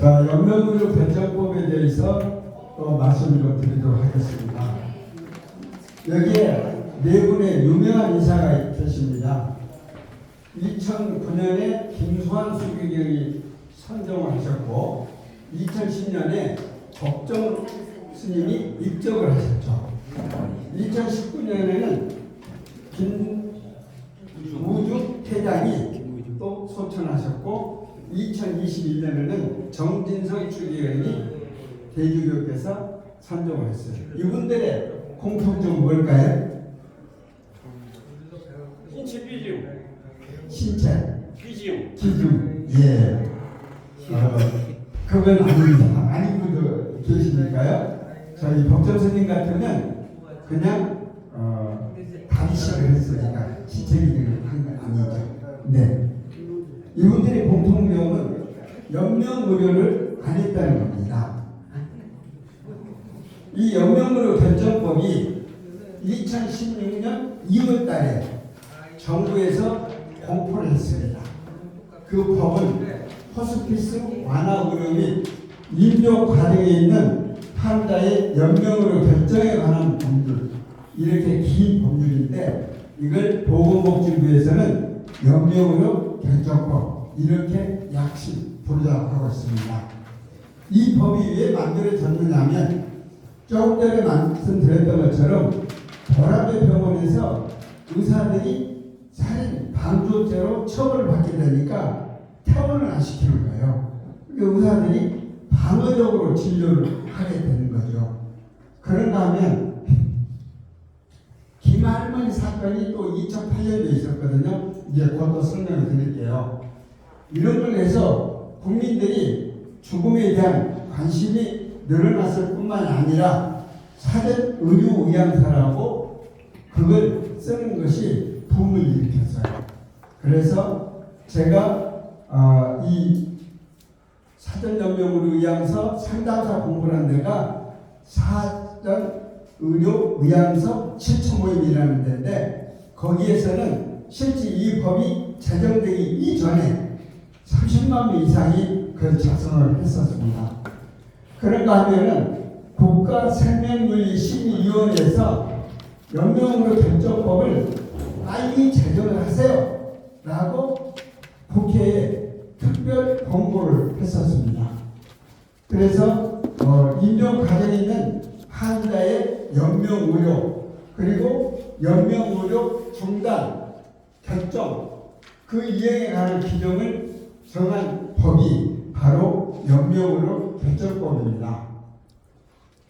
자, 연명의료 결정법에 대해서 또 말씀을 좀 드리도록 하겠습니다. 여기에 네 분의 유명한 인사가 계십니다. 2009년에 김수환 수기경이 선정을 하셨고 2010년에 법정 스님이 입적을 하셨죠. 2019년에는 김우중 회장이 또 소천하셨고 2021년에는 정진석 추기경이 대주교께서 선정을 했어요. 이분들의 공통점은 뭘까요? 신체 비중. 신체 비중. 기준. 예. 그건 아닙니다. 아닌 분도 계시니까요. 저희 법정 스님 같으면 그냥 다리식을 했으니까 신체 기준을 한 건 아니죠. 네. 이분들의 공통점은 연명의료를 안 했다는 겁니다. 이 연명의료 결정법이 2016년 2월 달에 정부에서 공포를 했습니다. 그 법은 호스피스 완화 의료 및 인조 과정에 있는 환자의 연명의료 결정에 관한 법률, 이렇게 긴 법률인데 이걸 보건복지부에서는 연명의료 결정법 이렇게 약식 부르자고 하고 있습니다. 이 법이 왜 만들어졌느냐면 조금 전에 말씀드렸던 것처럼 보라매 병원에서 의사들이 살인 방조죄로 처벌을 받게 되니까 퇴원을 안 시키는 거예요. 그러니까 의사들이 방어적으로 진료를 하게 되는 거죠. 그런가 하면 김할머니 사건이 또 2008년도에 있었거든요. 이제 곧 또 설명을 드릴게요. 이런 걸 해서 국민들이 죽음에 대한 관심이 늘어났을 뿐만 아니라 사전 의료 의향서라고 그걸 쓰는 것이 붐을 일으켰어요. 그래서 제가 이 사전 연명의료 의향서 상담사 공부를 한 데가 사전 의료 의향서 실천 모임이라는 데인데 거기에서는 실제 이 법이 제정되기 이전에 30만 명 이상이 그 작성을 했었습니다. 그런가 하면은 국가생명윤리심의위원회에서 연명의료 결정법을 빨리 제정을 하세요 라고 국회에 특별 권고를 했었습니다. 그래서 인정 과정에 있는 환자의 연명의료 그리고 연명의료 중단 결정 그 이행에 관한 규정을 정한 법이 바로 연명의료 결정법입니다.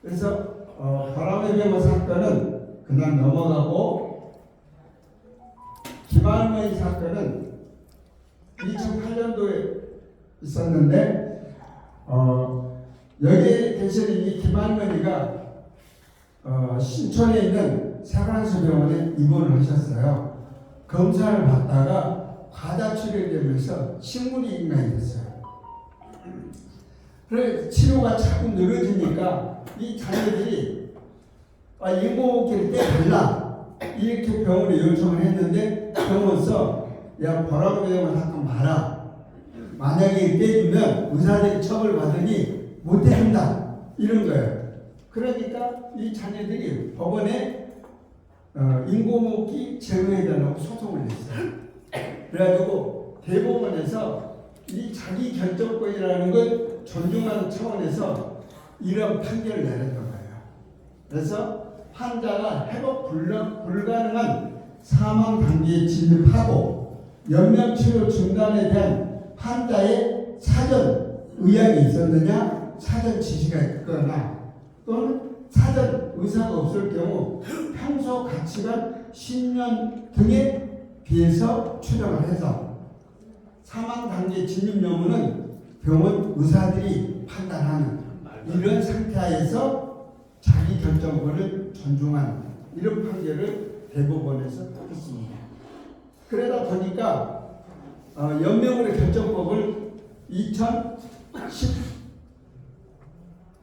그래서 바람의 병원 사건은 그냥 넘어가고 김할머니 사건은 2008년도에 있었는데 여기에 계시는 이 김할머니가 신촌에 있는 세관수 병원에 입원을 하셨어요. 검사를 받다가 과다출혈되면서 식물이 인간이 됐어요. 그래서 치료가 자꾸 늘어지니까 이 자녀들이 인공호흡기를 떼달라 이렇게 병원에 요청을 했는데 병원에서 야 보라매병원 하지 마라. 만약에 떼주면 의사들이 처벌받으니 못 떼준다 이런 거예요. 그러니까 이 자녀들이 법원에 인공호흡기 제거해달라고 소송을 냈어요. 그래가지고 대법원에서 이 자기 결정권이라는 걸 존중하는 차원에서 이런 판결을 내렸던 거예요. 그래서 환자가 회복 불가능한 사망 단계에 진입하고 연명치료 중단에 대한 환자의 사전 의향이 있었느냐, 사전 지시가 있거나 또는 사전 의사가 없을 경우 평소 가치관, 신념 등에 비해서 추정을 해서 사망 단계 진입 여부는 병원 의사들이 판단하는 이런 상태하에서 자기 결정권을 존중한 이런 판결을 대법원에서 했습니다. 그러다 보니까 연명의료 결정법을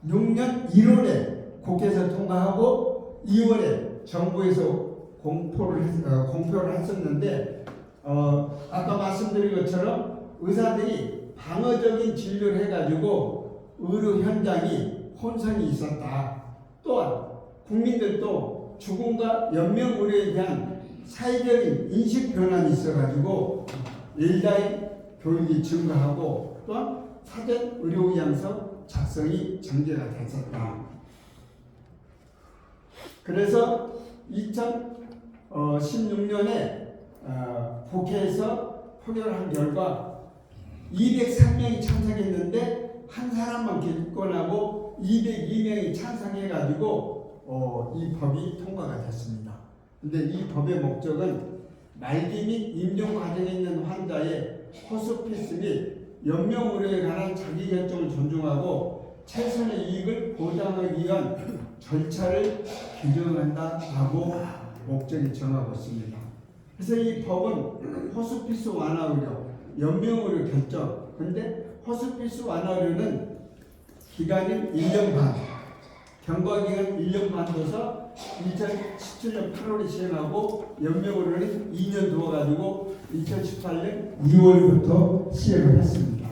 2016년 1월에 국회에서 통과하고 2월에 정부에서 공표를 했었는데 아까 말씀드린 것처럼 의사들이 방어적인 진료를 해가지고 의료 현장이 혼선이 있었다. 또한 국민들도 죽음과 연명의료에 대한 사회적인 인식 변환이 있어가지고 일자리 교육이 증가하고 또한 사전 의료의향서 작성이 전개가 됐었다. 그래서 2016년에 국회에서 표결한 결과 203명이 찬성했는데 한 사람만 기권하고 202명이 찬성해가지고 이 법이 통과가 됐습니다. 근데 이 법의 목적은 말기 및 임종 과정에 있는 환자의 호스피스 및 연명의료에 관한 자기결정을 존중하고 최선의 이익을 보장하기 위한 절차를 규정한다라고 목적이 정하고 있습니다. 그래서 이 법은 호스피스 완화의료, 연명의료 결정. 근데 호스피스 완화의료는 기간이 1년 반, 경과기간 1년 반 둬서 2017년 8월에 시행하고 연명의료는 2년 두어가지고 2018년 2월부터 시행을 했습니다.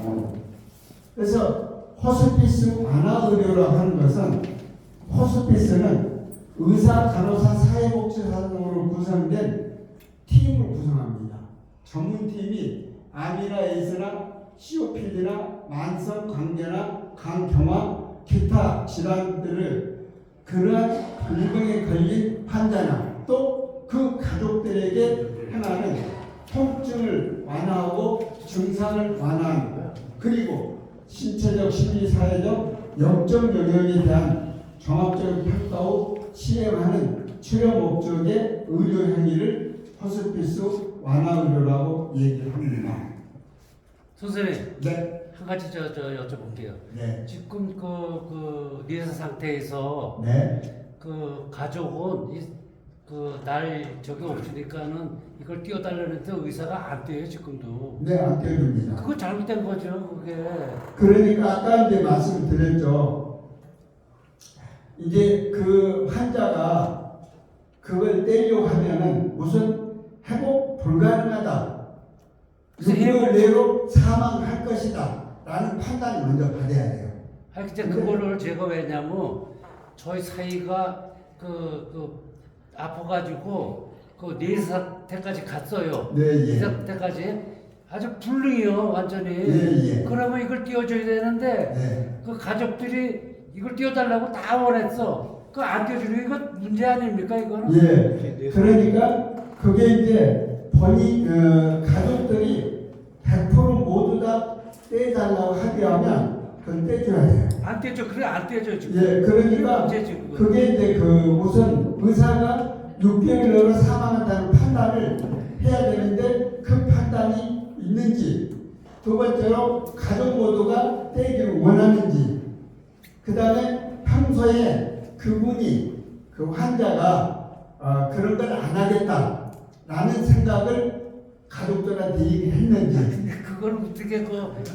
그래서 호스피스 완화의료라고 하는 것은 호스피스는 의사, 간호사, 사회복지사로 구성된 팀을 구성합니다. 전문팀이 암이나 에이즈나 COPD나 만성관계나 간경화, 기타 질환들을 그러한 질병에 걸린 환자나 또 그 가족들에게 행하는 통증을 완화하고 증상을 완화하는 그리고 신체적, 심리사회적, 영적 영역에 대한 종합적인 평가 후 시행하는 치료 목적의 의료 행위를 호스피스 완화의료라고 얘기를 합니다. 선생님, 네. 한 가지 여쭤볼게요. 네. 지금 그 내사 상태에서 네. 그 가족은 날 저기 없으니까는 이걸 띄워달라는데 의사가 안 띄워요 지금도. 네, 안 떼줍니다. 그거 잘못된 거죠 그게. 그러니까 아까 이제 말씀드렸죠. 이제 그 환자가 그걸 떼려고 하면은 무슨 회복 불가능하다. 6개월 내로 사망할 것이다. 라는 판단을 먼저 받아야 돼요. 아니 근데 그거를 제가 왜냐면 저희 사이가 아파가지고 그 내사 때까지 갔어요. 네, 예. 내사 때까지 아주 불능이요 완전히. 예. 그러면 이걸 띄워줘야 되는데 네. 그 가족들이 이걸 띄워달라고 다 원했어. 그 안 띄워주는 이거 문제 아닙니까 이거는? 예. 그러니까 그게 이제 가족들이 100% 모두 다 떼달라고 하면 그건 떼줘야 돼요. 안 떼줘. 그래 안 떼줘 지금. 예, 그러니까 문제지, 그게 이제 무슨 의사가 6개월 내로 사망한다는 판단을 해야 되는데 그 판단이 있는지, 두 번째로 가족 모두가 떼기를 원하는지, 그 다음에 평소에 그분이 그 환자가 그런 걸 안 하겠다라는 생각을 가족들한테 얘기했는지. 그걸 어떻게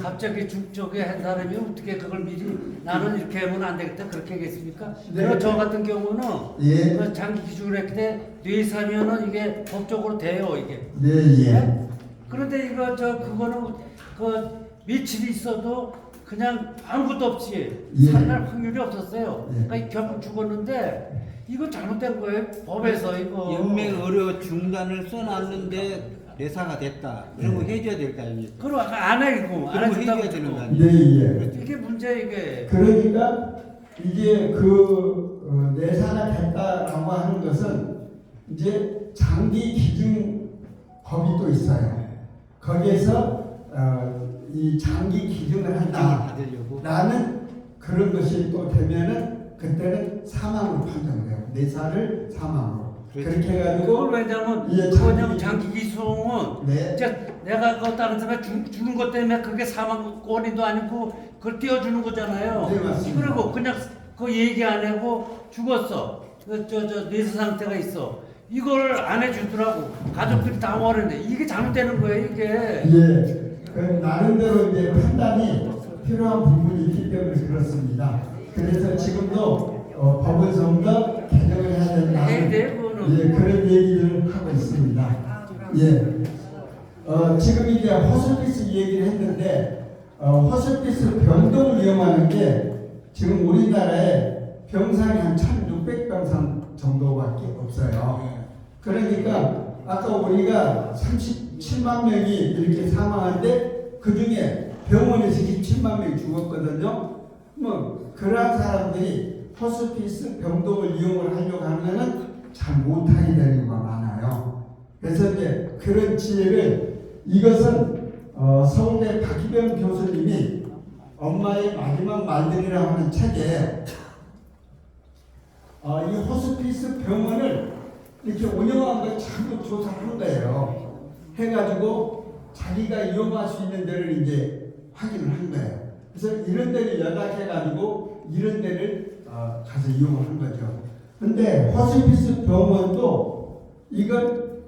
갑자기 저기 한 사람이 어떻게 그걸 미리 나는 이렇게 하면 안 되겠다 그렇게 하겠습니까? 네. 그리고 저 같은 경우는 예. 그 장기 기준을 했을 때 뇌사면은 이게 법적으로 돼요 이게. 네, 예. 네? 그런데 그거는 며칠이 있어도 그냥 아무것도 없이 예. 살날 확률이 없었어요. 예. 그러니까 결국 죽었는데 이거 잘못된 거예요 법에서 이거. 연맹 의료 중단을 써놨는데 내사가 됐다. 그런 거 해줘야 될 거 아닙니까? 그럼 안 해고 안 그런 거 해준다고 해줘야 되는 거 그러고. 아니에요? 네, 예. 이게 문제 이게. 그러니까 이게 내사가 됐다라고 하는 것은 이제 장기 기준 법이 또 있어요. 거기에서 이 장기 기준을 한다라는 그런 것이 또 되면은 그때는 사망으로 판정돼요. 내사를 사망으로. 그렇게 해가지고 그걸 왜냐면 예, 그거냐면 장기 기송은 네. 이제 내가 그 다른 사람에 주는 것 때문에 그게 사망 원인도 아니고 그걸 띄워주는 거잖아요. 네, 맞습니다. 그리고 그냥 그 얘기 안 하고 죽었어. 저 뇌사 상태가 있어. 이걸 안 해주더라고. 가족들이 다 원했는데 이게 잘못되는 거예요 이게. 예. 그 나름대로 이제 판단이 필요한 부분이 있기 때문에 그렇습니다. 그래서 지금도 법을 좀 더 개정을 해야 된다. 해야 돼, 그거는. 예, 그런 얘기를 하고 있습니다. 예. 지금 이제 호스피스 얘기를 했는데 호스피스 병동을 이용하는 게 지금 우리나라에 병상이 한 1,600병상 정도밖에 없어요. 그러니까 아까 우리가 37만 명이 이렇게 사망한데 그 중에 병원에서 27만 명이 죽었거든요. 뭐 그러한 사람들이 호스피스 병동을 이용을 하려고 하면은 잘 못하게 되는 경우가 많아요. 그래서 이제 그런 지혜를 이것은 서울대 박희병 교수님이 엄마의 마지막 말들이라고 하는 책에 이 호스피스 병원을 이렇게 운영한 걸 전부 조사한 거예요. 해가지고 자기가 이용할 수 있는 데를 이제 확인을 한 거예요. 그래서 이런 데를 연락해가지고 이런 데를 가서 이용을 한 거죠. 근데 호스피스 병원도 이걸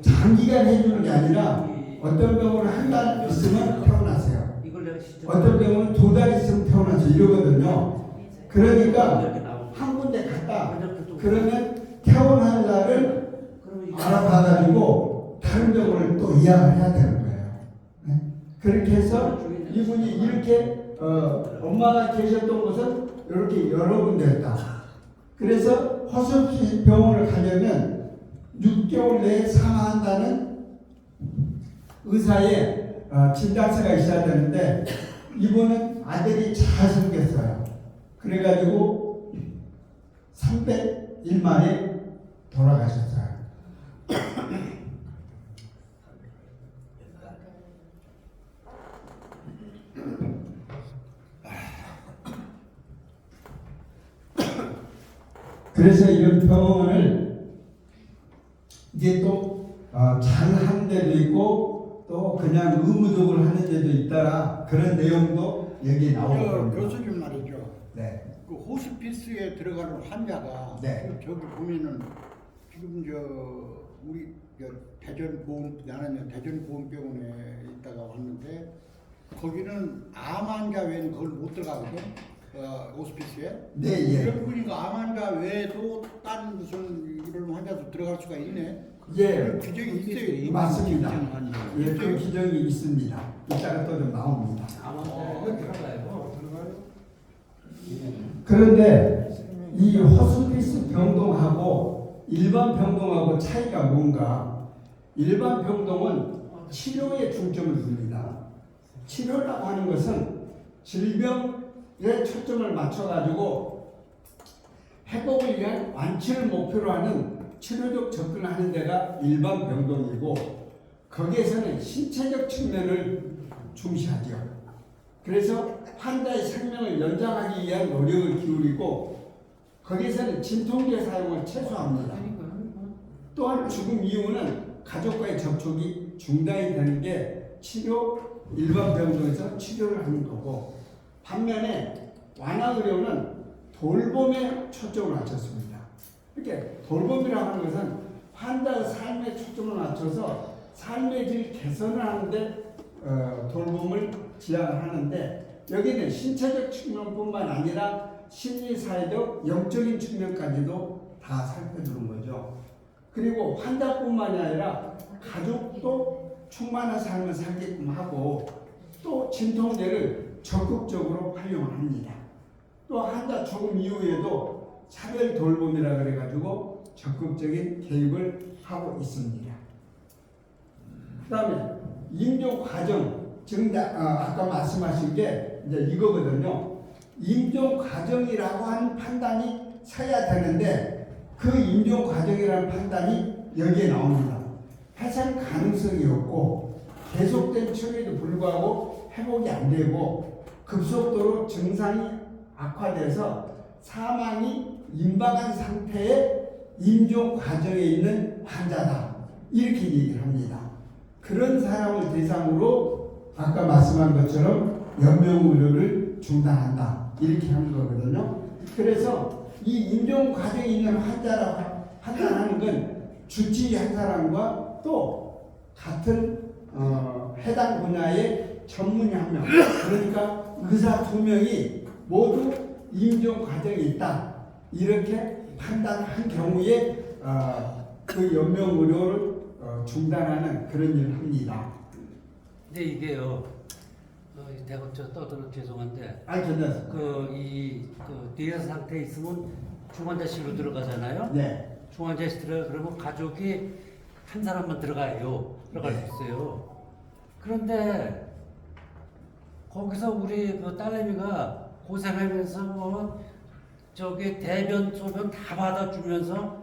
장기간 해주는 게 아니라 어떤 병원은 한 달 있으면 퇴원하세요. 어떤 병원은 2달 있으면 퇴원하세요. 이러거든요. 그러니까 한 군데 갔다 그러면 퇴원할 날을 알아봐가지고 다른 병원을 또 예약을 해야 되는 거예요. 네? 그렇게 해서 이분이 이렇게 엄마가 계셨던 곳은 이렇게 여러 군데였다. 그래서 호스피스 병원을 가려면 6개월 내에 사망한다는 의사의 진단서가 있어야 되는데 이분은 아들이 잘 생겼어요. 그래가지고 300일 만에 돌아가셨어요. 그래서 이런 병원을 이게 또 잘하는 데도 있고 또 그냥 의무적으로 하는 데도 있더라. 그런 내용도 여기에 나오거든요. 교수님 말이죠. 네. 그 호스피스에 들어가는 환자가 네. 저기 보면은 지금 우리 나는 대전보험병원에 있다가 왔는데 거기는 암 환자 외에는 그걸 못 들어가거든. 호스피스에. 네, 예. 그러고 보니까 암 환자 외에도 딴 무슨 이런 환자도 들어갈 수가 있네. 예. 그런 규정이 있어요. 맞습니다. 예, 그 기정이 있습니다. 이따가 또 좀 나옵니다. 그런데 이 호스피스 병동하고 일반 병동하고 차이가 뭔가? 일반 병동은 치료에 중점을 둡니다. 치료라고 하는 것은 질병에 초점을 맞춰가지고 회복을 위한 완치를 목표로 하는 치료적 접근을 하는 데가 일반 병동이고 거기에서는 신체적 측면을 중시하죠. 그래서 환자의 생명을 연장하기 위한 노력을 기울이고 거기에서는 진통제 사용을 최소화합니다. 또한 죽음 이후는 가족과의 접촉이 중단이 되는 게 일반 병동에서 치료를 하는 거고 반면에 완화의료는 돌봄에 초점을 맞췄습니다. 이렇게 돌봄이라고 하는 것은 환자의 삶에 초점을 맞춰서 삶의 질 개선을 하는데 돌봄을 지향을 하는데 여기는 신체적 측면뿐만 아니라 심리, 사회적, 영적인 측면까지도 다 살펴주는 거죠. 그리고 환자뿐만이 아니라 가족도 충만한 삶을 살게끔 하고 또 진통제를 적극적으로 활용을 합니다. 또 환자 죽음 이후에도 차별 돌봄이라 그래가지고 적극적인 개입을 하고 있습니다. 그 다음에 임종 과정, 지금 아까 말씀하신 게 이제 이거거든요. 임종 과정이라고 하는 판단이 서야 되는데 그 임종 과정이라는 판단이 여기에 나옵니다. 해산 가능성이 없고 계속된 치료에도 불구하고 회복이 안 되고 급속도로 증상이 악화돼서 사망이 임박한 상태의 임종 과정에 있는 환자다. 이렇게 얘기를 합니다. 그런 사람을 대상으로 아까 말씀한 것처럼 연명의료를 중단한다. 이렇게 하는 거거든요. 그래서 이 임종 과정에 있는 환자라고 판단하는 건 주治한 사람과 또 같은 해당 분야의 전문의 한 명, 그러니까 의사 2명이 모두 임종 과정에 있다. 이렇게 판단한 경우에 그 연명의료를 중단하는 그런 일을 합니다. 근데 이게요. 대고 떠들어 죄송한데 괜찮습니다. 그 내사 상태에 있으면 중환자실로 들어가잖아요. 네. 중환자실 들어가 그러면 가족이 한 사람만 들어가요. 들어갈 수 있어요. 그런데 거기서 우리 그 딸내미가 고생하면서 저기 대변 소변 다 받아주면서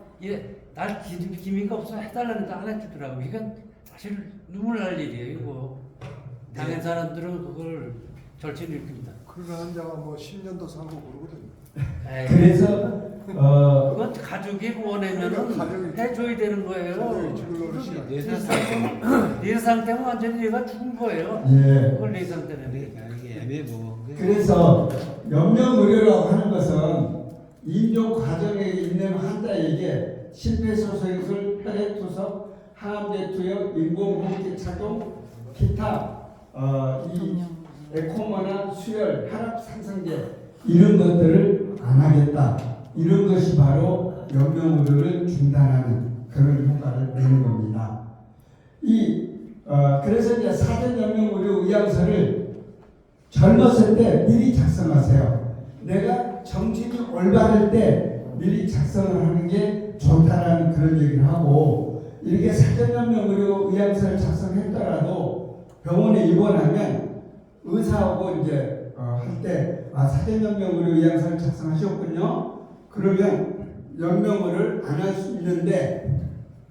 날 기미가 없어 해달라는데 안 해주더라고. 이건 사실 눈물 날 일이에요. 이거 당한 사람들은 그걸 절친 일으킵니다. 그런 환자가 뭐 10년도 살고 그러거든요. 그래서 그건 가족이 원하면은 그러니까 가족이- 해줘야 되는 거예요. 가족이 죽을 시간. 내사 상태. 내 상태는 완전히 얘가 죽은 거예요. 예. 그걸 내 상태는. 그러니까 이게 애매모. 그래서 연명의료라고 하는 것은 임종 과정에 있는 환자에게 심폐소생술, 혈액투석, 항암제 투여, 인공호흡기 착용, 기타 이 에코모나 수혈, 혈압 상승제 이런 것들을 안 하겠다. 이런 것이 바로 연명의료를 중단하는 그런 효과를 내는 겁니다. 그래서 이제 사전 연명의료 의향서를 젊었을 때 미리 작성하세요. 내가 정신이 올바를 때 미리 작성을 하는 게 좋다라는 그런 얘기를 하고, 이렇게 사전 연명의료 의향서를 작성했더라도 병원에 입원하면 의사하고 이제 할 때 사전 연명의료 의향서를 작성하셨군요. 그러면 연명을 안 할 수 있는데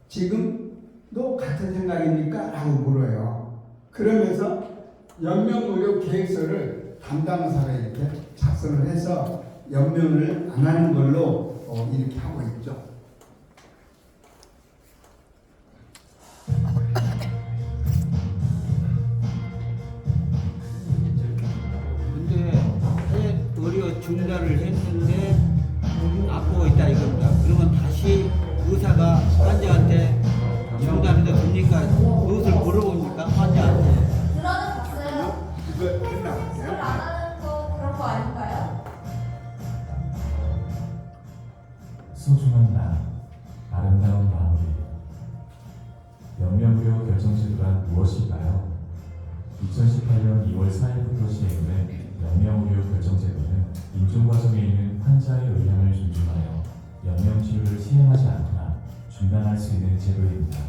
지금도 같은 생각입니까? 라고 물어요. 그러면서 연명의료 계획서를 담당 의사가 이렇게 작성을 해서 연명을 안 하는 걸로 이렇게 하고 있죠. 근데 의료 중단을 했는데 아프고 있다 이겁니다. 그러면 다시 의사가 환자한테 중단해도 됩니까? 그것을 물어봅니까? 환자한테. 들어는 봤어요. 이거 끝나고 수술 안 하는 거 그런 거 아닌가요? 소중한 나, 아름다운 마무리. 연명의료 결정제도란 무엇일까요? 2018년 2월 4일부터 시행된 연명의료 결정제도는 임종 과정에 있는 환자의 의향을 존중하여 연명치료를 시행하지 않거나 중단할 수 있는 제도입니다.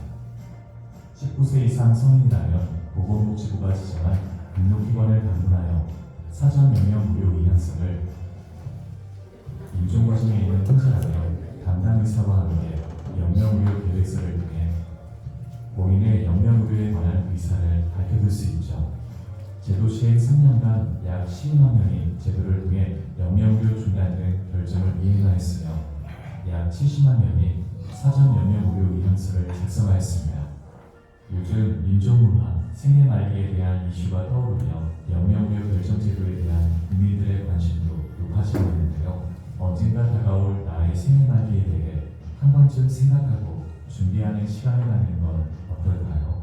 19세 이상 성인이라면 보건복지부가 지정한 등록기관을 방문하여 사전 연명의료 의향서를 임종 과정에 있는 환자라면 담당 의사와 함께 연명의료 계획서를 통해 본인의 연명의료에 관한 의사를 밝혀둘 수 있죠. 제도 시행 3년간 약 12만 명이 제도를 통해 연명의료 중단 등 결정을 이행하였으며 약 70만 명이 사전 연명의료 의향서를 작성하였습니다. 요즘 임종문화, 생애말기에 대한 이슈가 떠오르며 연명의료 결정제도에 대한 국민들의 관심도 높아지고 있는데요. 언젠가 다가올 나의 생애말기에 대해 한 번쯤 생각하고 준비하는 시간을 갖는 건 어떨까요?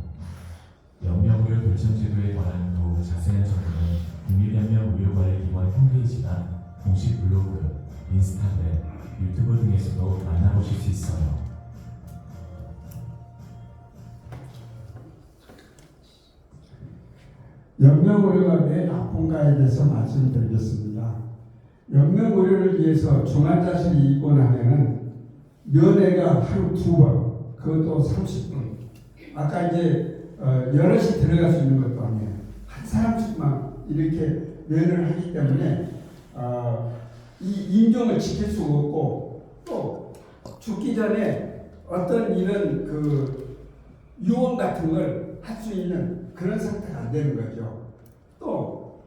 연명의료 결정제도에 관한 더욱 자세한 정보는 국민연명의료관리기관 홈페이지나 공식 블로그, 인스타그램, 유튜브 등에서도 만나보실 수 있어요. 연명의료가 왜 나쁜가에 대해서 말씀드리겠습니다. 연명의료를 위해서 중환자실에 입원하면은 면회가 하루 2번, 그것도 30분. 아까 이제 여럿이 들어갈 수 있는 것도 아니에요. 한 사람씩만 이렇게 면회를 하기 때문에 이 임종을 지킬 수가 없고, 또 죽기 전에 어떤 이런 그 유언 같은 걸 할 수 있는 그런 상태가 안 되는 거죠. 또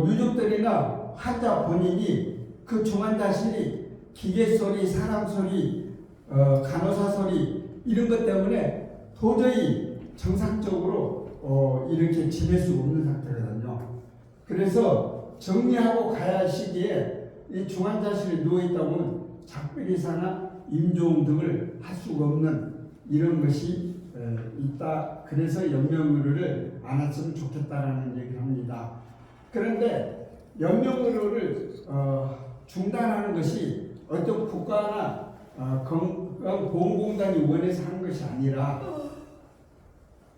유족들이나 환자 본인이 그 중환자실이 기계 소리, 사람 소리, 간호사 소리 이런 것 때문에 도저히 정상적으로 이렇게 지낼 수 없는 상태거든요. 그래서 정리하고 가야 할 시기에 이 중환자실에 누워 있다면 작별이사나 임종 등을 할 수가 없는 이런 것이 있다. 그래서 연명의료를 안 했으면 좋겠다라는 얘기를 합니다. 그런데 연명의료를 중단하는 것이 어떤 국가나 건강보험공단이 원해서 하는 것이 아니라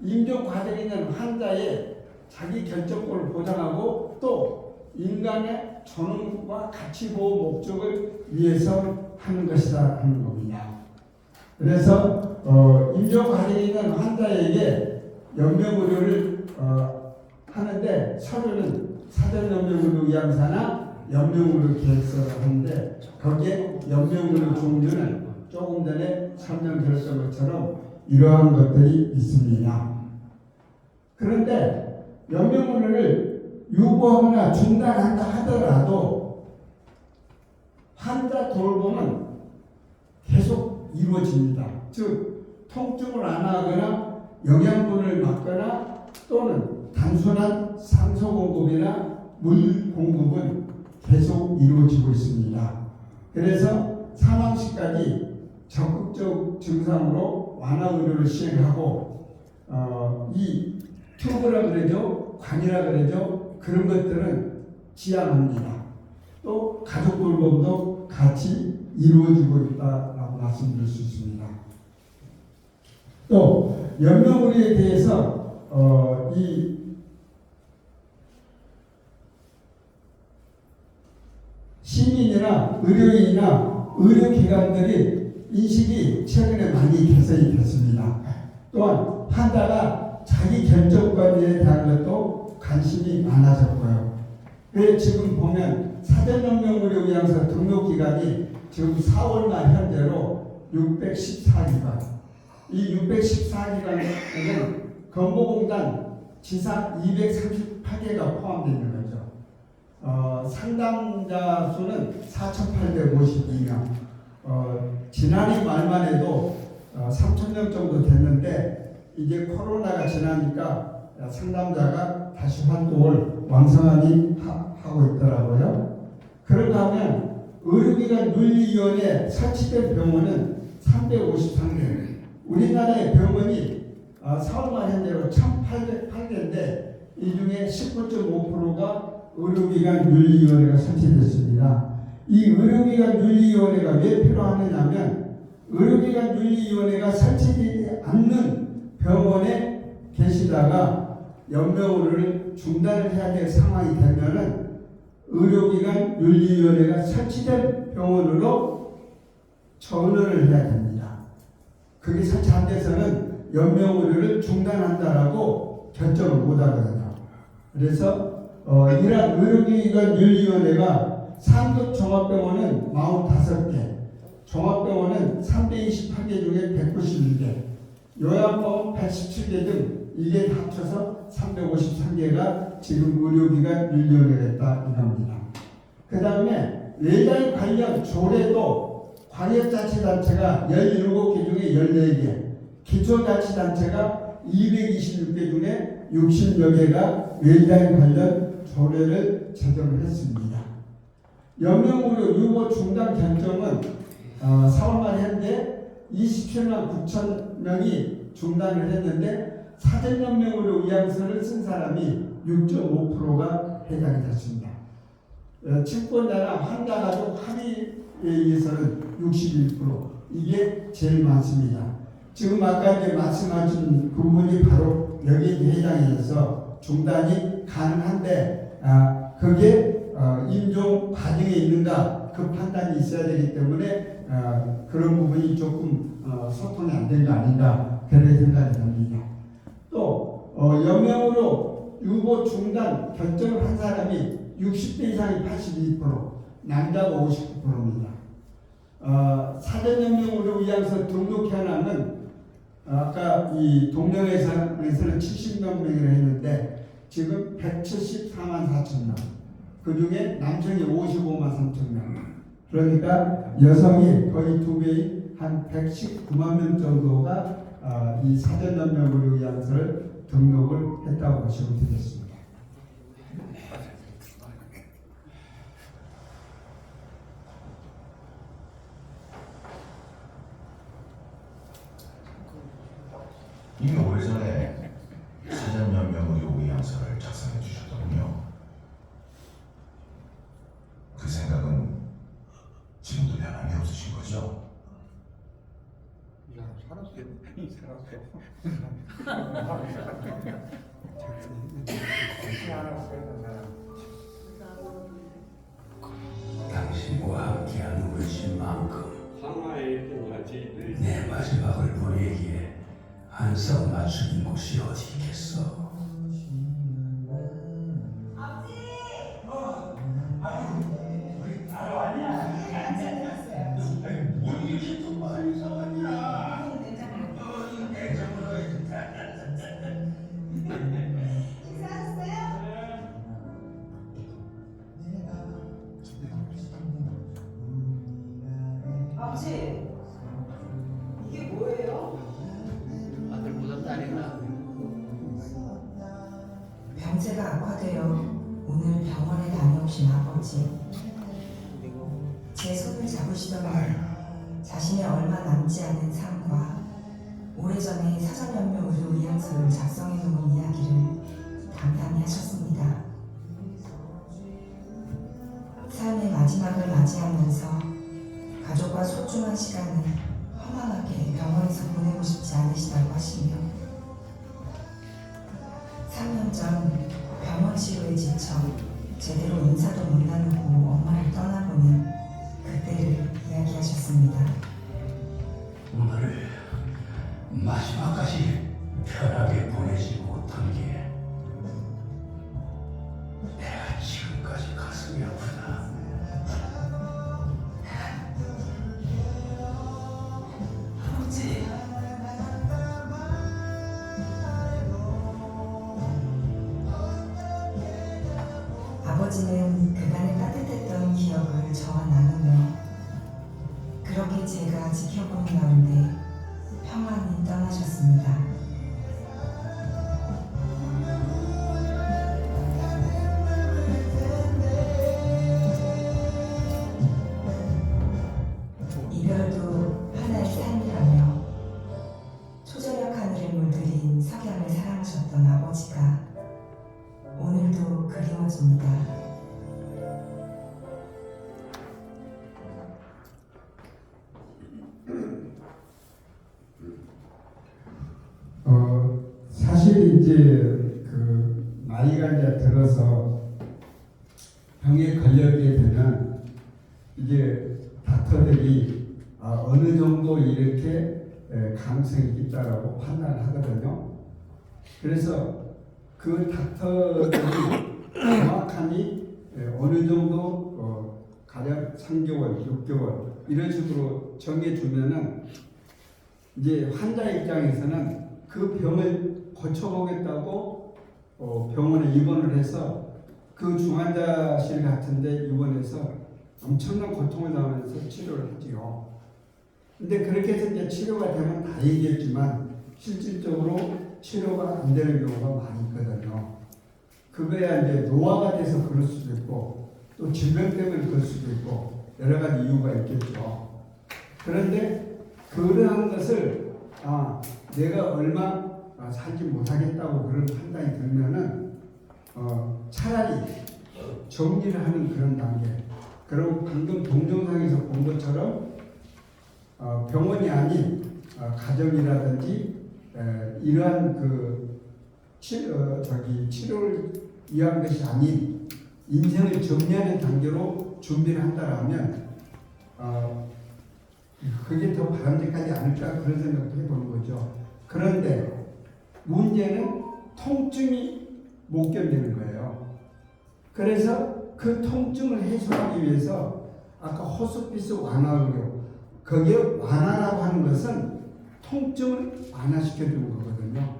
임종 과정에 있는 환자의 자기 결정권을 보장하고 또 인간의 존엄과 가치 보호 목적을 위해서 하는 것이다 하는 겁니다. 그래서 임종 과정에 있는 환자에게 연명의료를 하는데 서류는 사전 연명의료 의향사나 연명의료 계획서를 하는데 거기에 연명의료 종류는 조금 전에 설명드렸던 것처럼 이러한 것들이 있습니다. 그런데 연명의료를 유보하거나 중단한다 하더라도 환자 돌봄은 계속 이루어집니다. 즉 통증을 완화하거나 영양분을 막거나 또는 단순한 산소 공급이나 물 공급은 계속 이루어지고 있습니다. 그래서 사망 시까지 적극적 증상으로 완화 의료를 시행하고 이 튜브라 그러죠, 관이라 그러죠, 그런 것들은 지양합니다. 또 가족 돌봄도 같이 이루어지고 있다라고 말씀드릴 수 있습니다. 또 연명의료에 대해서 이 시민이나 의료인이나 의료기관들이 인식이 최근에 많이 개선이 됐습니다. 또한 환자가 자기 결정권에 대한 것도 관심이 많아졌고요. 왜 지금 보면 사전연명의료 의향서 등록기간이 지금 4월 말 현재로 614기간. 이 614기간에는 건보공단 지사 238개가 포함되어 있는 거죠. 상담자 수는 4,852명. 지난해 말만 해도 3,000명 정도 됐는데 이제 코로나가 지나니까 상담자가 다시 활동을 왕성하게 하고 있더라고요. 그런가 하면 의료기관 윤리위원회 설치된 병원은 353개. 우리나라의 병원이 4월 말 현재로 1,808개인데 이 중에 19.5%가 의료기관 윤리위원회가 설치됐습니다. 이 의료기관 윤리위원회가 왜 필요하느냐면 의료기관 윤리위원회가 설치되지 않는 병원에 계시다가 연명의료를 중단을 해야 될 상황이 되면은 의료기관 윤리위원회가 설치된 병원으로 전원을 해야 됩니다. 그게 설치 안 돼서는 연명의료를 중단한다라고 결정을 못하거든요. 그래서 이러한 의료기관 윤리위원회가 상급 종합병원은 45개, 종합병원은 328개 중에 191개, 요양병원 117개 등 이게 합쳐서 353개가 지금 의료기관 윤리위원회가 있다 이겁니다. 그 다음에 외장 관련 조례도 광역자치단체가 17개 중에 14개, 기초자치단체가 226개 중에 60여 개가 외장 관련 조례를 제정을 했습니다. 연명의료 유보 중단 결정은 4월 말 현재 27만 9천 명이 중단을 했는데 사전연명의료 의향서를 쓴 사람이 6.5%가 해당이 됐습니다. 측권자나 환자가족 합의에 의해서는 61%, 이게 제일 많습니다. 지금 아까 이제 말씀하신 부분이 바로 여기에 해당해서 중단이 가능한데 그게 임종 과정에 있는가 그 판단이 있어야 되기 때문에 그런 부분이 조금 소통이 안 된 거 아닌가 그런 생각이 듭니다. 또 연명으로 유보 중단 결정을 한 사람이 60대 이상이 82%, 남자가 59%입니다. 사전연명으로 의향서 등록해놔는 아까 이 동명회사에서는 70명 명이라 했는데 지금 174만 4천 명. 그 중에 남성이 55만 3천 명. 그러니까 여성이 거의 2배인 한 119만 명 정도가 이 사전연명으로 의향서를 등록을 했다고 보시면 되겠습니다. 이미 오래전에 사전연명의료 의향서를 작성해 주셨더군요. 그 생각은 지금도 변함이 없으신 거죠? 이 사람 살았어요. 살았어. 당신과 함께한 우리 신만큼 내 마지막을 보내기에 한성 맞추는 곳이 어디 있겠어. 아버지, 이게 뭐예요? 아들보다 딸이나. 병세가 악화되어 오늘 병원에 다녀오신 아버지. 제 손을 잡으시더니 자신의 얼마 남지 않은 삶과 오래전에 사전연명 의료 의향서를 작성해 놓은 이야기를 담담히 하셨습니다. 삶의 마지막을 맞이하면서 가족과 소중한 시간을 허망하게 병원에서 보내고 싶지 않으시다고 하시며 3년 전 병원 치료에 지쳐 제대로 인사도 못 나누고 엄마를 떠나보는 그때를 이야기하셨습니다. 오늘 마지막까지 편하게 보내지 못한 게 내가 지금까지 가슴이 아프다. 아버지. 아버지는 그간의 따뜻했던 기억을 저와 나누며 그렇게 제가 지켜보는 가운데 평안히 떠나셨습니다. 이별도 하나의 삶이라며 초저녁 하늘을 물들인 석양을 사랑하셨던 아버지가 오늘도 그리워집니다. 사실 이제 그 나이가 이제 들어서 병에 걸리게 되면 이제 닥터들이 어느 정도 이렇게 가능성이 있다라고 판단을 하거든요. 그래서 그 닥터들이 정확하니 어느 정도 가령 3개월, 6개월 이런 식으로 정해주면은 이제 환자 입장에서는 그 병을 거쳐보겠다고 병원에 입원을 해서 그 중환자실 같은데 입원해서 엄청난 고통을 당하면서 치료를 하지요. 근데 그렇게 해서 이제 치료가 되면 다행이겠지만 실질적으로 치료가 안 되는 경우가 많이 있거든요. 그거야 이제 노화가 돼서 그럴 수도 있고 또 질병 때문에 그럴 수도 있고 여러 가지 이유가 있겠죠. 그런데 그러한 것을 내가 얼마 살지 못하겠다고 그런 판단이 들면은 차라리 정리를 하는 그런 단계. 그리고 방금 동영상에서 본 것처럼 병원이 아닌 가정이라든지 이러한 그 치료를 위한 것이 아닌 인생을 정리하는 단계로 준비를 한다라면 그게 더 바람직하지 않을까 그런 생각도 해보는 거죠. 그런데 문제는 통증이 못 견디는 거예요. 그래서 그 통증을 해소하기 위해서 아까 호스피스 완화의료 거기에 완화라고 하는 것은 통증을 완화시켜주는 거거든요.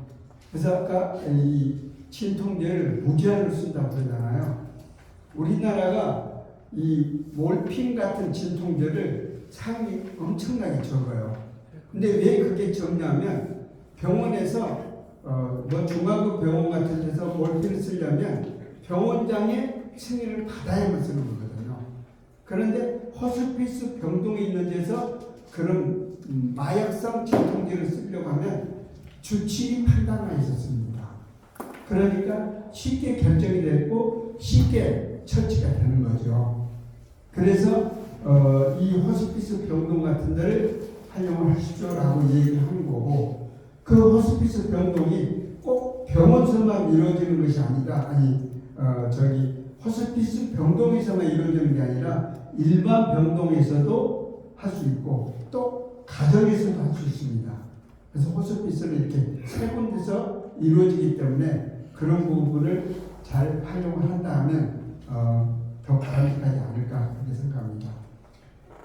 그래서 아까 이 진통제를 무제한으로 쓴다고 그러잖아요. 우리나라가 이 몰핀 같은 진통제를 사용이 엄청나게 적어요. 근데 왜 그게 적냐면 병원에서 뭐 중앙급 병원 같은 데서 몰핀을 쓰려면 병원장의 승인을 받아야만 쓰는 거거든요. 그런데 호스피스 병동에 있는 데서 그런 마약성 진통제를 쓰려고 하면 주치의 판단만 있었습니다. 그러니까 쉽게 결정이 됐고 쉽게 처치가 되는 거죠. 그래서 이 호스피스 병동 같은 데를 활용을 하십시오라고 얘기를 하는 거고 그 호스피스 병동이 꼭 병원에서만 이루어지는 것이 아니라 호스피스 병동에서만 이루어지는 게 아니라 일반 병동에서도 할 수 있고 또 가정에서도 할 수 있습니다. 그래서 호스피스는 이렇게 세 군데서 이루어지기 때문에 그런 부분을 잘 활용을 한다면 더 바람직하지 않을까 그렇게 생각합니다.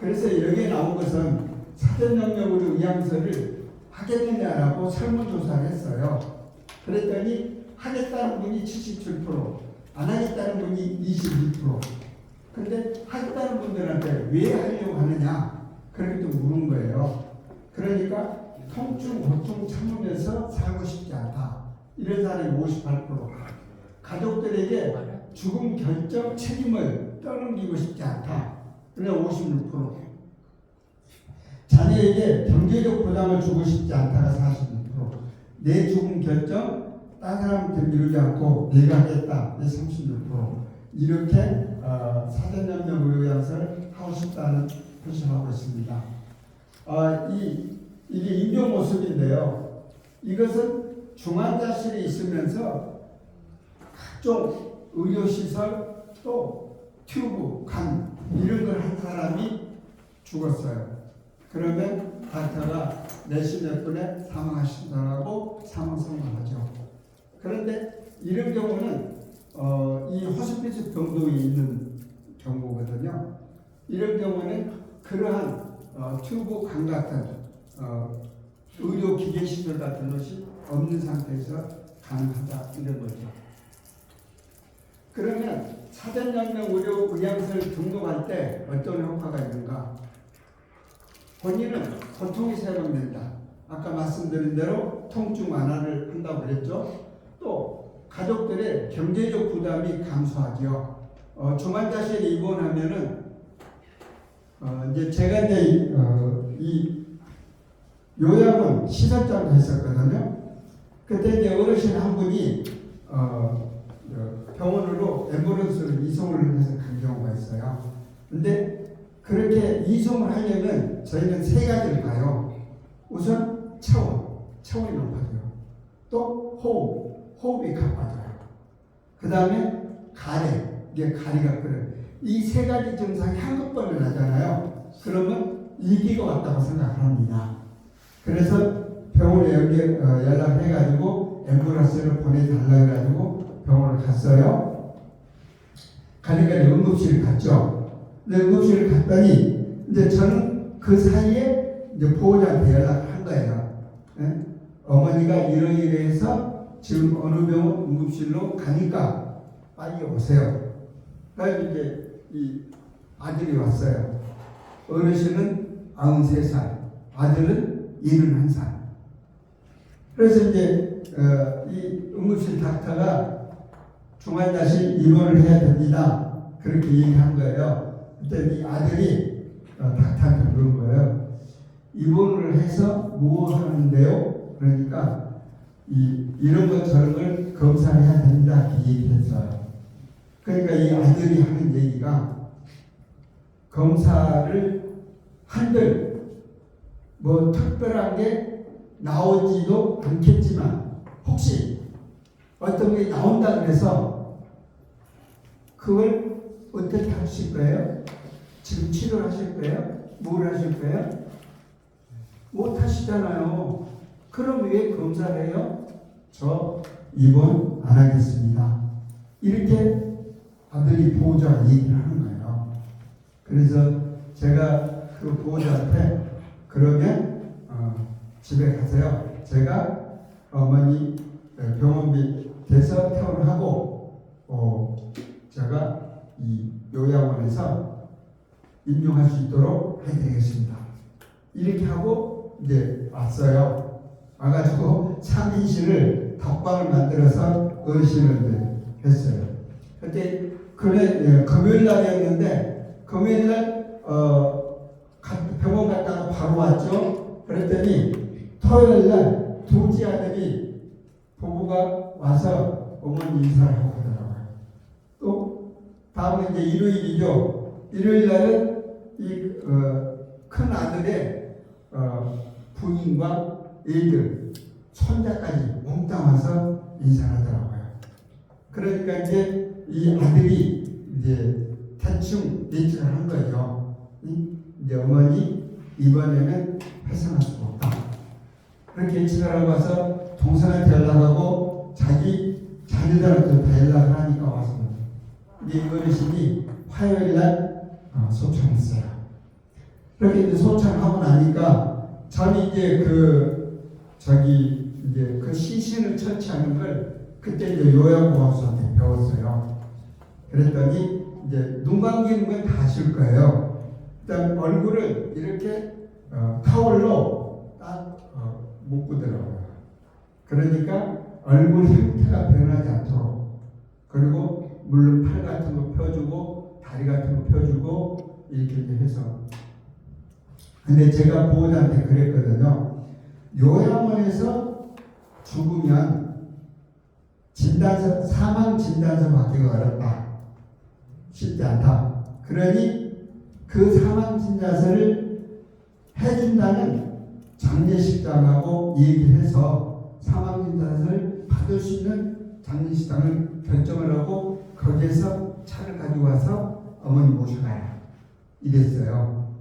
그래서 여기에 나온 것은 사전영역으로 의향서를 하겠느냐라고 설문조사를 했어요. 그랬더니 하겠다는 분이 77%, 안 하겠다는 분이 22%. 근데 하겠다는 분들한테 왜 하려고 하느냐 그렇게 또 물은 거예요. 그러니까 통증, 고통 참으면서 살고 싶지 않다. 이런 사람이 58%. 가족들에게 죽음 결정 책임을 떠넘기고 싶지 않다. 그냥 56%. 자녀에게 경제적 부담을 주고 싶지 않다가 46%. 내 죽음 결정 딴 사람한테 미루지 않고 내가 하겠다. 내 36%. 이렇게 사전연명 의료양서를 하고 싶다는 표시를 하고 있습니다. 이게 임종 모습인데요. 이것은 중환자실에 있으면서 각종 의료시설 또 튜브, 간 이런 걸 한 사람이 죽었어요. 그러면 닥터가 내시몇 분에 사망하시더라고 사망 선고하죠. 그런데 이런 경우는 이 호스피스 병동에 있는 경우거든요. 이런 경우는 그러한 튜브, 간 같은 의료 기계 시설 같은 것이 없는 상태에서 가능하다 이런 거죠. 그러면 사전연명 의료 의향서를 등록할 때 어떤 효과가 있는가? 본인은 고통이 세분된다. 아까 말씀드린 대로 통증 완화를 한다고 그랬죠. 또 가족들의 경제적 부담이 감소하죠. 중환자실에 입원하면은 이제 제가 이제 이 요양원 시설장도 했었거든요. 그때 이제 어르신 한 분이 병원으로 앰뷸런스를 이송을 해서 간 경우가 있어요. 근데 그렇게 이송을 하려면 저희는 세 가지를 가요. 우선 체온이 높아져요. 또 호흡이 가빠져요. 그 다음에 이게 가리가 끓어요. 이 세 가지 증상이 한꺼번에 나잖아요. 그러면 위기가 왔다고 생각합니다. 그래서 병원에 연락해가지고 앰뷸런스를 보내달라 해가지고 병원을 갔어요. 가니까 응급실을 갔죠. 근데 응급실을 갔더니 이제 저는 그 사이에 이제 보호자한테 연락을 한 거예요. 네? 어머니가 이러이러해서 지금 어느 병원 응급실로 가니까 빨리 오세요. 그래서 이제 이 아들이 왔어요. 어르신은 93살, 아들은 71살. 그래서 이제 이 응급실 닥터가 중환자실 입원을 해야 됩니다. 그렇게 얘기한 거예요. 그때 이 아들이 닥터한테 물은 거예요. 입원을 해서 뭐 하는데요? 그러니까 이런 것 저런 걸 검사해야 됩니다. 이렇게 얘기했어요. 그러니까 이 아들이 하는 얘기가 검사를 한들 뭐 특별한 게 나오지도 않겠지만 혹시 어떤 게 나온다 그래서 그걸 어떻게 하실 거예요? 지금 치료를 하실 거예요? 뭘 하실 거예요? 못 하시잖아요. 그럼 왜 검사를 해요? 저 입원 안 하겠습니다. 이렇게 아들이 보호자가 얘기를 하는 거예요. 그래서 제가 그 보호자한테 그러면 집에 가세요. 제가 어머니 병원비 대서 퇴원을 하고 제가 이 요양원에서 임용할 수 있도록 해드리겠습니다. 이렇게 하고 이제 왔어요. 와가지고 3인실을 덕방을 만들어서 어르신을 이제 했어요. 그때 금요일 날이었는데 금요일 날 병원 갔다가 바로 왔죠. 그랬더니 토요일 날 둘째 아들이 부부가 와서 어머니 인사를 하고 가더라고요. 또 다음은 이제 일요일이죠. 일요일 날은 이 큰 아들의 부인과 애들 손자까지 몽땅 와서 인사하더라고요. 그러니까 이제 이 아들이 이제 대충 예측을 한 거죠. 이제 어머니 이번에는 회상할 수가 없다. 그렇게 예측을 하고 와서 동생한테 연락하고 자기 자녀들한테 다 연락을 하니까 와서 이제 이 어르신이 화요일날 소천했어요. 그렇게 이제 소천하고 나니까 저는 이제 이제 그 시신을 처치하는 걸 그때 이제 요양보호사한테 배웠어요. 그랬더니 이제 눈 감기는 건 다 아실 거예요. 일단 얼굴을 이렇게 타월로 딱 묶더라고요. 그러니까 얼굴 형태가 변하지 않도록, 그리고 물론 팔 같은 거 펴주고 다리 같은 거 펴주고 이렇게 이제 해서. 근데 제가 보호자한테 그랬거든요. 요양원에서 죽으면 진단서, 사망 진단서 받기가 어렵다. 쉽지 않다. 그러니 그 사망 진단서를 해준다는 장례식장하고 얘기를 해서 사망 진단서를 받을 수 있는 장례식장을 결정을 하고 거기에서 차를 가지고 와서 어머니 모셔가라 이랬어요.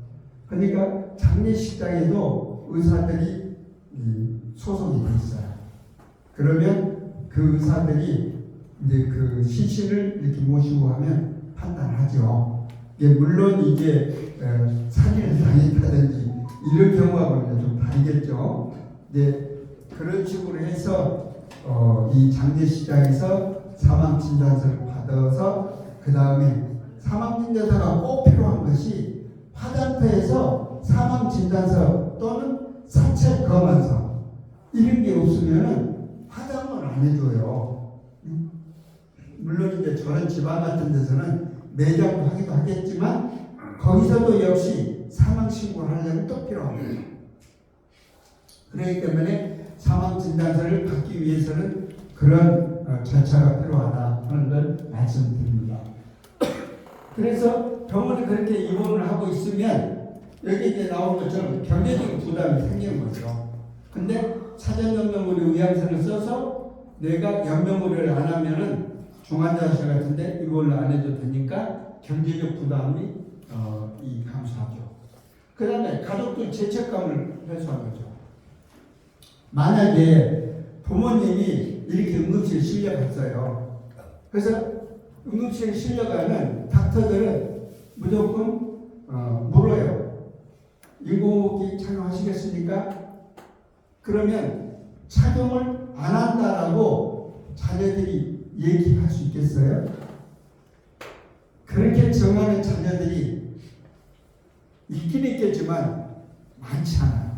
그러니까 장례식장에도 의사들이 소속이 돼 있어요. 그러면 그 의사들이 이제 그 시신을 이렇게 모시고 하면 판단하죠. 물론 이게 살인을 당했다든지 이런 경우하고는 좀 다르겠죠. 그런 식으로 해서 이 장례식장에서 사망 진단서를 받아서 그 다음에 사망 진단서가 꼭 필요한 것이 화장터에서 사망 진단서 또는 사체 검안서 이런 게 없으면은 화장을 안 해줘요. 물론 이제 저런 지방 같은 데서는 매장도 하기도 하겠지만 거기서도 역시 사망 신고를 하려면 또 필요합니다. 그렇기 때문에 사망 진단서를 받기 위해서는 그런 절차가 필요하다 하는 걸 말씀드립니다. 그래서 병원에 그렇게 입원을 하고 있으면 여기 이제 나온 것처럼 경제적인 부담이 생기는 거죠. 근데 사전연명의료 의향서를 써서 내가 연명의료를 안 하면은 중환자실 같은데 입원을 안 해도 되니까 경제적 부담이 감소하죠. 그 다음에 가족들 죄책감을 해소하는 거죠. 만약에 부모님이 이렇게 응급실에 실려갔어요. 그래서 응급실에 실려가면 닥터들은 무조건 물어요. 인공호흡기 착용하시겠습니까? 그러면 착용을 안 한다라고 자녀들이 얘기할 수 있겠어요? 그렇게 정하는 자녀들이 있긴 있겠지만 많지 않아요.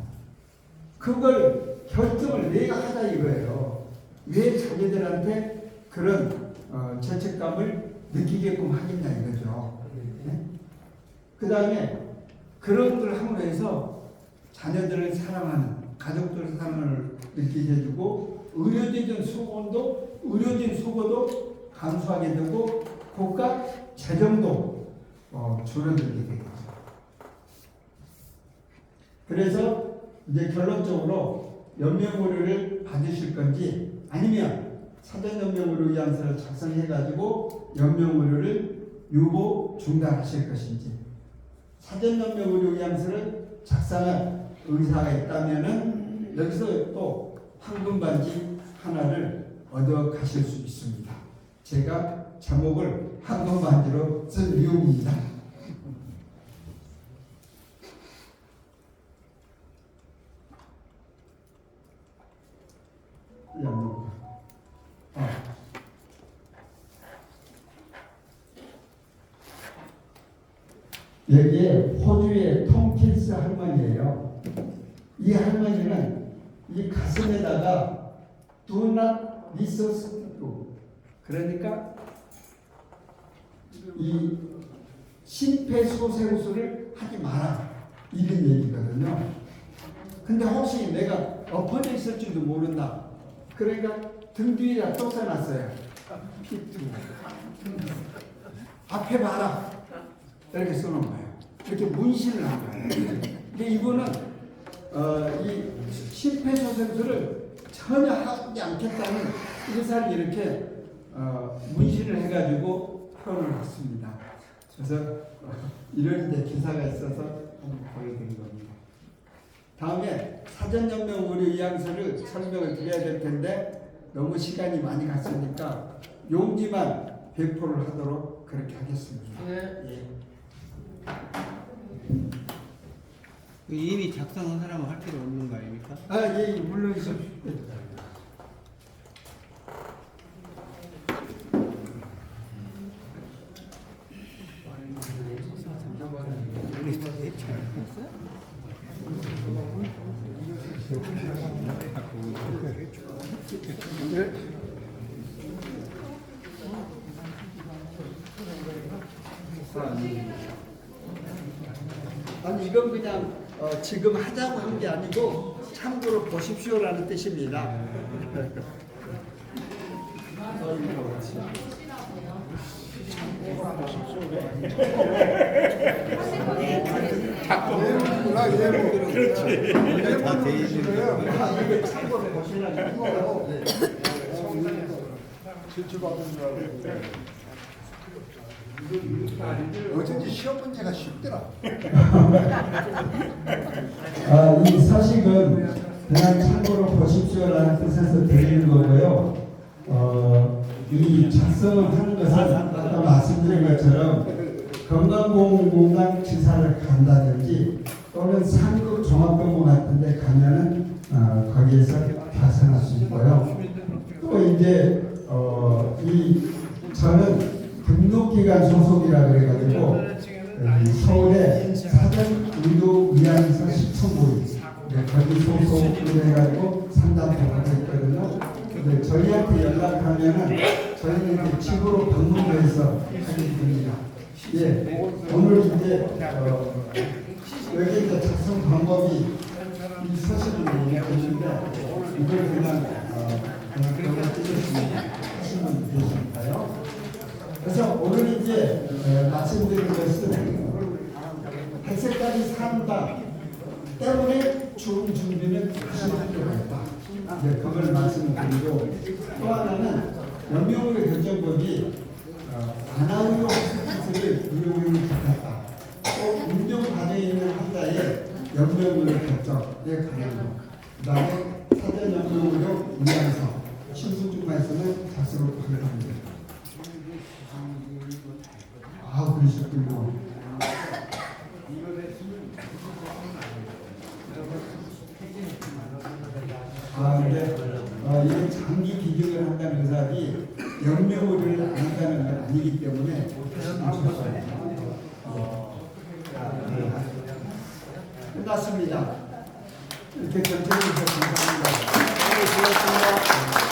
그걸 결정을 내가 하자 이거예요. 왜 자녀들한테 그런 죄책감을 느끼게끔 하겠냐 이거죠. 네? 그 다음에 그런 걸 함으로 해서 자녀들을 사랑하는, 가족들의 사랑을 느끼게 해주고 의료적인 수고도 감소하게 되고 국가 재정도 줄어들게 되겠죠. 그래서 이제 결론적으로 연명의료를 받으실 건지 아니면 사전연명의료 의향서를 작성해가지고 연명의료를 유보 중단하실 것인지, 사전연명의료 의향서를 작성한 의사가 있다면은 여기서 또 황금 반지 하나를 얻어 가실 수 있습니다. 제가 제목을 황금 반지로 쓴 이유입니다. 여기에 호주의 톰킨스 할머니예요. 이 할머니는 이 가슴에다가 Do not resuscitate, 그러니까 이 심폐소생술을 하지 마라 이런 얘기거든요. 근데 혹시 내가 엎어져 있을지도 모른다. 그러니까 등 뒤에다 또 써놨어요. 피투 앞에 봐라 이렇게 써놓은 거예요. 이렇게 문신을 한 거예요. 근데 이분은 이 심폐소생술을 전혀 하지 않겠다는 의사를 이렇게 문신을 해가지고 표현을 했습니다. 그래서 이런 이제 기사가 있어서 한번 보여드린 겁니다. 다음에 사전연명 의료 의향서를 설명을 드려야 될 텐데 너무 시간이 많이 갔으니까 용지만 배포를 하도록 그렇게 하겠습니다. 예. 이미 작성한 사람은 할 필요 없는 거 아닙니까? 예, 물론이죠. 아니 이건 그냥 지금 하자고 한 게 아니고 참고로 보십시오라는 뜻입니다. 다돼 있는 거예요. 이게 참고로 보시라고. 제출받은 줄 알았는데 어쩐지 시험 문제가 쉽더라. 이 서식은 그냥 참고로 보십시오라는 뜻에서 드리는 거고요. 이 작성을 하는 것은 아까 말씀드린 것처럼 건강보험공단지사를 간다든지 또는 상급 종합병원 같은 데 가면은 거기에서 발생할 수 있고요. 또 이제 저는 등록기관 소속이라 그래가지고 서울에 사전의료의학서 시청부 거기 소속으로 해가지고 상담도 하고 있거든요. 근데 저희한테 연락하면은 저희는 이제 집으로 방문을 해서 하게 됩니다. 예, 오늘 이제 여기 이제 작성 방법이 이 서식을 얘기했는데 이걸 그냥 찍었습니다. 하시면 되실까요? 그래서 오늘 이제 말씀드린 것은 100세까지 산다 때문에 죽음 준비는 하실 필요가 있다. 이제 그걸 말씀드리고 또 하나는 연명의료 결정법이 아나의료 기술을 의료의료 기타다. 또 운영 과정에 있는 환자의 연명의료 결정에 관한 것. 그 다음에 사전 연명의료 의향서 신분증만에서는 작성을 하랍니다. 그러셨군요. 근데 이게 장기 기증을 한다는 의사들이 연명의료를 안 한다는 건 아니기 때문에 끝났습니다. 이렇게 결정해 주셔서 감사합니다. 수고하셨습니다.